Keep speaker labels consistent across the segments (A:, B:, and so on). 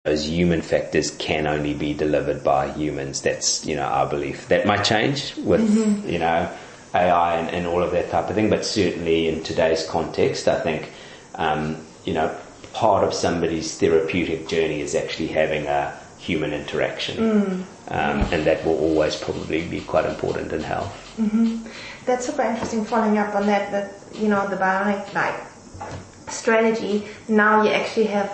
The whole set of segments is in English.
A: those human factors can only be delivered by humans. That's, our belief. That might change with, AI and all of that type of thing, but certainly in today's context, I think, part of somebody's therapeutic journey is actually having a human interaction. And that will always probably be quite important in health.
B: That's super interesting. Following up on that, the bionic strategy. Now you actually have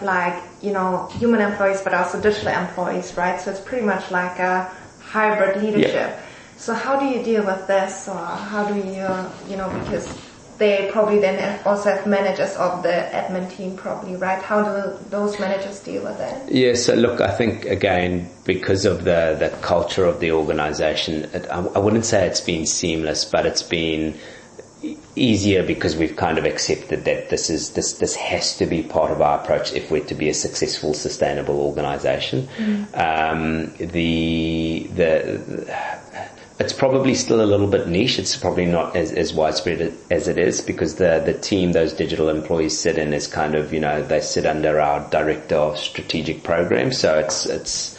B: human employees, but also digital employees, right? So it's pretty much like a hybrid leadership.
A: Yeah.
B: So how do you deal with this, or how do you, because they probably then also have managers of the admin team probably, right? How do those managers deal with that?
A: Yeah, so look, I think, again, because of the culture of the organization, I wouldn't say it's been seamless, but it's been easier because we've kind of accepted that this has to be part of our approach if we're to be a successful, sustainable organization. It's probably still a little bit niche. It's probably not as widespread as it is, because the team those digital employees sit in is kind of, they sit under our director of strategic programs. So it's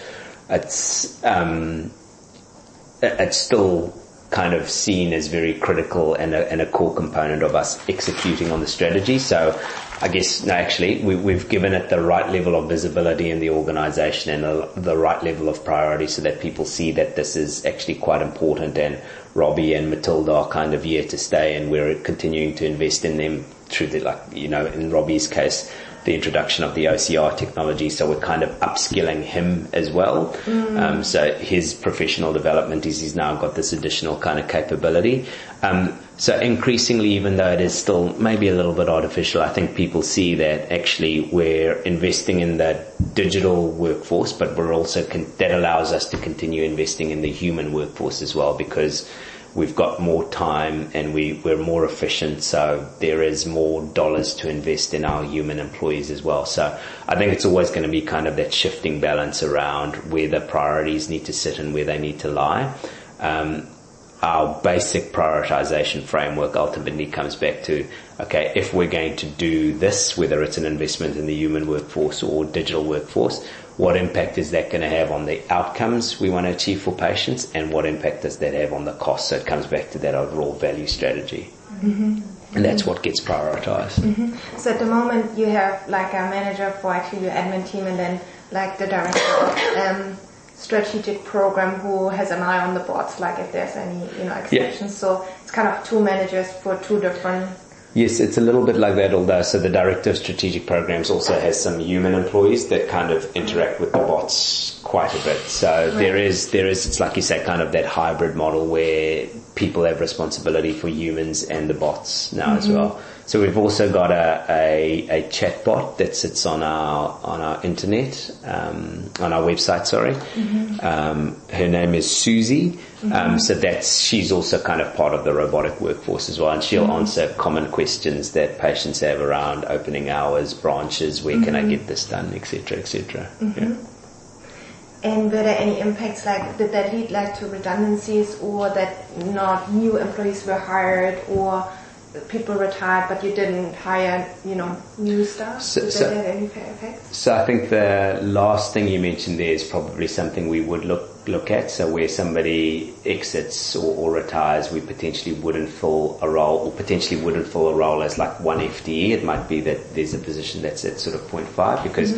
A: still kind of seen as very critical and a core component of us executing on the strategy. So I guess, no, actually, we've given it the right level of visibility in the organization and the right level of priority so that people see that this is actually quite important, and Robbie and Matilda are kind of here to stay, and we're continuing to invest in them through in Robbie's case, the introduction of the OCR technology. So we're kind of upskilling him as well. So his professional development is he's now got this additional kind of capability. So increasingly, even though it is still maybe a little bit artificial, I think people see that actually we're investing in the digital workforce, but we're also that allows us to continue investing in the human workforce as well, because we've got more time and we're more efficient, so there is more dollars to invest in our human employees as well. So I think it's always going to be kind of that shifting balance around where the priorities need to sit and where they need to lie. Our basic prioritization framework ultimately comes back to, okay, if we're going to do this, whether it's an investment in the human workforce or digital workforce, what impact is that going to have on the outcomes we want to achieve for patients, and what impact does that have on the cost? So it comes back to that overall value strategy. And that's what gets prioritized.
B: So at the moment you have like a manager for actually your admin team, and then like the director of strategic program who has an eye on the boards, like if there's any exceptions. So it's kind of two managers for two different.
A: Yes, it's a little bit like that, although so the director of strategic programs also has some human employees that kind of interact with the bots quite a bit. So there is it's like you say, kind of that hybrid model where people have responsibility for humans and the bots now as well. So we've also got a chat bot that sits on our internet, on our website, sorry. Her name is Susie. So she's also kind of part of the robotic workforce as well, and she'll answer common questions that patients have around opening hours, branches, where can I get this done, etc., etc.
B: And were there any impacts, did that lead to redundancies, or that not new employees were hired, or people retired but you didn't hire, new staff? Did that have any effects?
A: So I think the last thing you mentioned there is probably something we would look at. So where somebody exits or retires, we potentially wouldn't fill a role, or potentially wouldn't fill a role as like one FTE. It might be that there's a position that's at sort of 0.5, because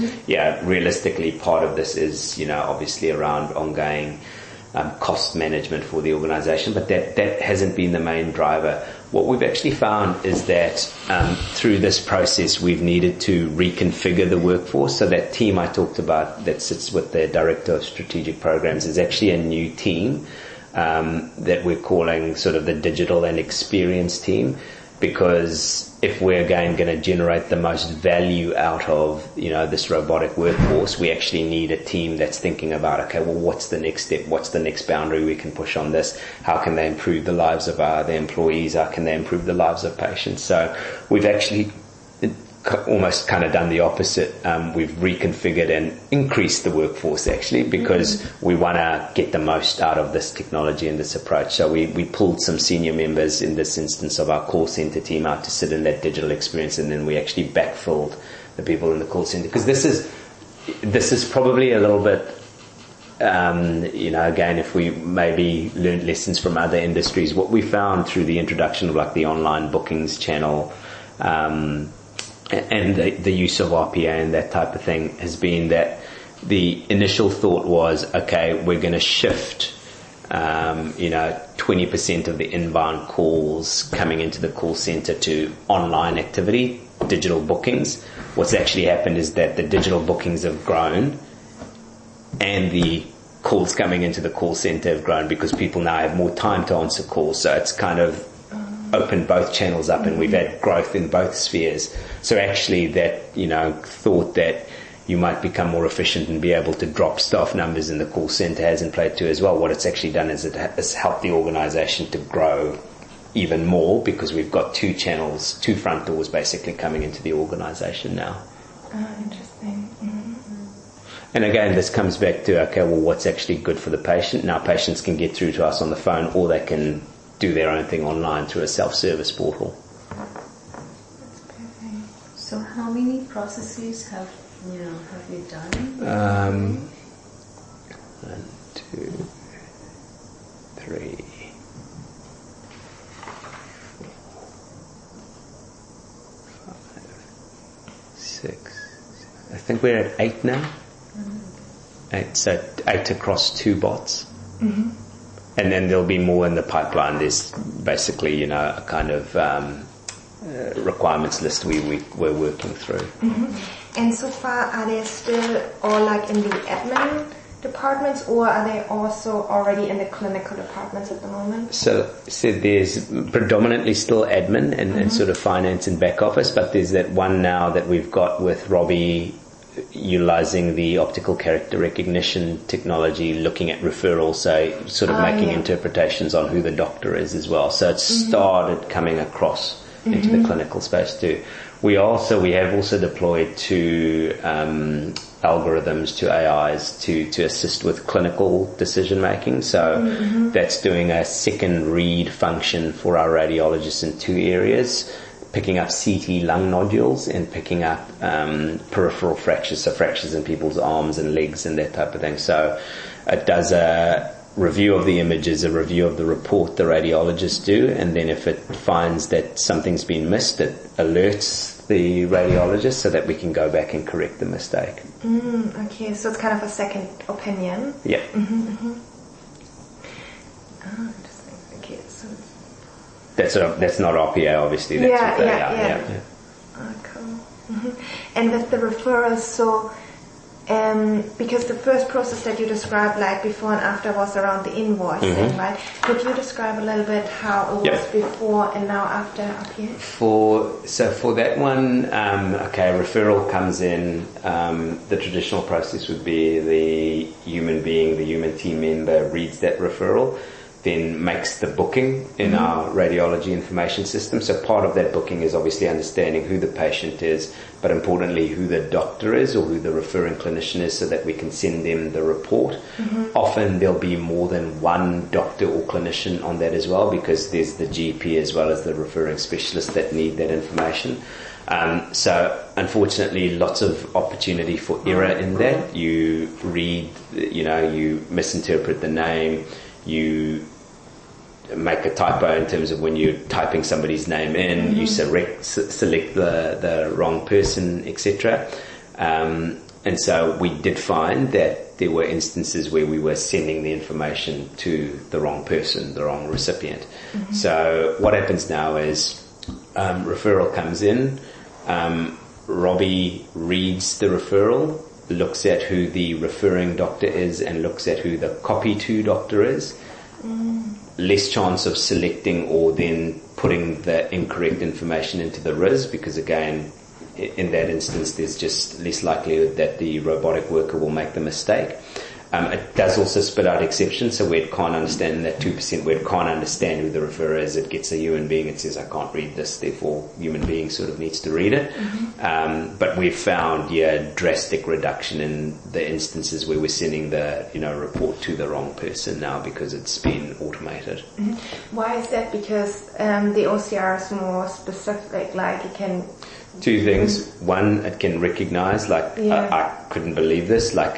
A: realistically part of this is, obviously around ongoing cost management for the organization, but that hasn't been the main driver. What we've actually found is that through this process we've needed to reconfigure the workforce. So that team I talked about that sits with the director of strategic programs is actually a new team that we're calling sort of the digital and experience team, because if we're going to generate the most value out of this robotic workforce, we actually need a team that's thinking about, okay, well, what's the next step, what's the next boundary we can push on this, how can they improve the lives of the employees, how can they improve the lives of patients. So we've actually almost kind of done the opposite. We've reconfigured and increased the workforce actually, because we want to get the most out of this technology and this approach. So we pulled some senior members in this instance of our call center team out to sit in that digital experience, and then we actually backfilled the people in the call center, because this is, this is probably a little bit, again, if we maybe learned lessons from other industries, what we found through the introduction of like the online bookings channel, and the use of RPA and that type of thing has been that the initial thought was, okay, we're going to shift 20% of the inbound calls coming into the call center to online activity, digital bookings. What's actually happened is that the digital bookings have grown and the calls coming into the call center have grown because people now have more time to answer calls. So it's kind of opened both channels up, and we've had growth in both spheres. So actually that, thought that you might become more efficient and be able to drop staff numbers in the call center hasn't played to as well. What it's actually done is it has helped the organization to grow even more because we've got two channels, two front doors basically coming into the organization now.
B: Interesting. Mm-hmm.
A: And again, this comes back to, okay, well, what's actually good for the patient? Now patients can get through to us on the phone, or they can do their own thing online through a self-service portal.
B: That's perfect.
C: So how many processes have you done?
A: 1, 2, 3, 4, 5, 6. I think we're at 8 now. Mm-hmm. 8, so 8 across 2 bots.
B: Mm-hmm.
A: And then there'll be more in the pipeline. There's basically, a kind of requirements list we're working through.
B: Mm-hmm. And so far, are they still all like in the admin departments, or are they also already in the clinical departments at the moment?
A: So there's predominantly still admin and sort of finance and back office, but there's that one now that we've got with Robbie utilizing the optical character recognition technology, looking at referrals, so sort of making interpretations on who the doctor is as well. So it's started coming across into the clinical space too. We have also deployed two algorithms, to AIs to assist with clinical decision making. So that's doing a second read function for our radiologists in 2 areas, picking up CT lung nodules and picking up peripheral fractures, so fractures in people's arms and legs and that type of thing. So it does a review of the images, a review of the report the radiologists do, and then if it finds that something's been missed, it alerts the radiologist so that we can go back and correct the mistake.
B: Okay, so it's kind of a second opinion.
A: Yeah.
B: Interesting. Okay, so
A: that's not RPA, obviously. That's what they are. Yeah.
B: Cool. And with the referrals, so because the first process that you described, like before and after, was around the invoicing, right? Could you describe a little bit how it was before and now after RPA? For
A: that one, referral comes in. The traditional process would be the human team member reads that referral, then makes the booking in our radiology information system. So part of that booking is obviously understanding who the patient is, but importantly who the doctor is or who the referring clinician is, so that we can send them the report. Often there'll be more than one doctor or clinician on that as well, because there's the GP as well as the referring specialist that need that information. So unfortunately, lots of opportunity for error in that. You read, you misinterpret the name, you make a typo in terms of when you're typing somebody's name in, you select the wrong person, etc. And so we did find that there were instances where we were sending the information to the wrong person, the wrong recipient. So what happens now is referral comes in, Robbie reads the referral, looks at who the referring doctor is and looks at who the copy to doctor is. Less chance of selecting or then putting the incorrect information into the RIS, because again, in that instance, there's just less likelihood that the robotic worker will make the mistake. It does also spit out exceptions, so where it can't understand that 2%, where it can't understand who the referrer is, it gets a human being, it says, I can't read this, therefore human being sort of needs to read it. But we've found, drastic reduction in the instances where we're sending the, report to the wrong person now, because it's been automated.
B: Why is that? Because the OCR is more specific, like it can...
A: Two things. One, it can recognize, like,
B: Yeah.
A: I couldn't believe this. Like,